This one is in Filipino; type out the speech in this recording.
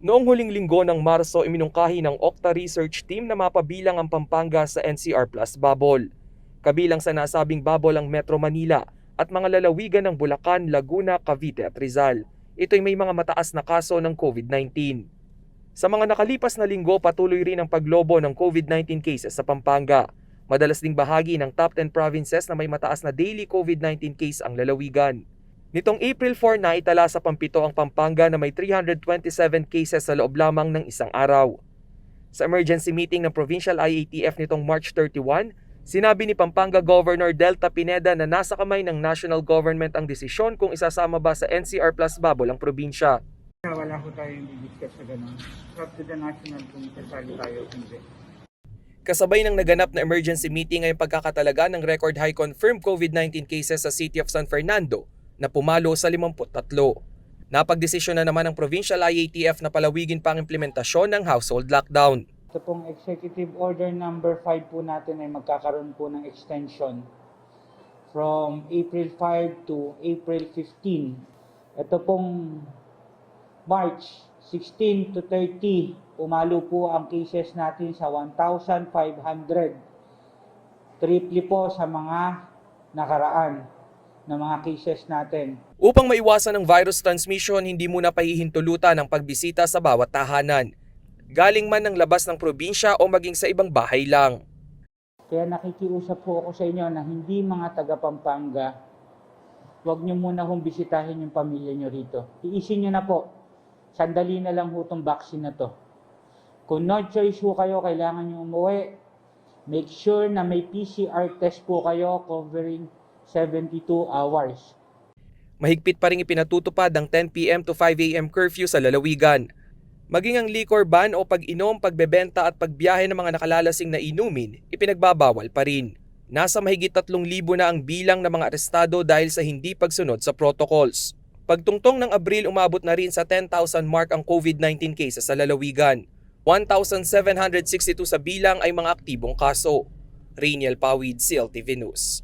Noong huling linggo ng Marso, iminungkahi ng Okta Research Team na mapabilang ang Pampanga sa NCR Plus Bubble. Kabilang sa nasabing bubble ang Metro Manila at mga lalawigan ng Bulacan, Laguna, Cavite at Rizal. Ito'y may mga mataas na kaso ng COVID-19. Sa mga nakalipas na linggo, patuloy rin ang paglobo ng COVID-19 cases sa Pampanga. Madalas ding bahagi ng top 10 provinces na may mataas na daily COVID-19 case ang lalawigan. Nitong April 4 na itala sa pampito ang Pampanga na may 327 cases sa loob lamang ng isang araw. Sa emergency meeting ng Provincial IATF nitong March 31, sinabi ni Pampanga Governor Delta Pineda na nasa kamay ng national government ang desisyon kung isasama ba sa NCR Plus Bubble ang probinsya. Wala ko tayong i-discuss sa ganun. Up to the national kung sasali tayo hindi. Kasabay ng naganap na emergency meeting ay pagkakatalaga ng record high confirmed COVID-19 cases sa City of San Fernando na pumalo sa 53. Napagdesisyon na naman ng Provincial IATF na palawigin pa ang implementasyon ng household lockdown. Ito pong Executive Order number 5 po natin ay magkakaroon po ng extension from April 5 to April 15. Ito pong March 16 to 30, pumalo po ang cases natin sa 1,500. Triple po sa mga nakaraan na mga cases natin. Upang maiwasan ang virus transmission, hindi muna pahihintulutan ang pagbisita sa bawat tahanan. Galing man ng labas ng probinsya o maging sa ibang bahay lang. Kaya nakikiusap po ako sa inyo na hindi mga taga Pampanga, huwag nyo muna hong bisitahin yung pamilya nyo rito. Iisin nyo na po. Sandali na lang ho itong vaccine na to. Kung no choice ho kayo, kailangan nyo umuwi. Make sure na may PCR test po kayo covering 72 hours. Mahigpit pa rin ipinatutupad ang 10 p.m. to 5 a.m. curfew sa lalawigan. Maging ang liquor ban o pag-inom, pagbebenta at pagbiyahe ng mga nakalalasing na inumin, ipinagbabawal pa rin. Nasa mahigit 3,000 na ang bilang ng mga arestado dahil sa hindi pagsunod sa protocols. Pagtungtong ng Abril, umabot na rin sa 10,000 mark ang COVID-19 cases sa lalawigan. 1,762 sa bilang ay mga aktibong kaso. Rainiel Pawid, CLTV News.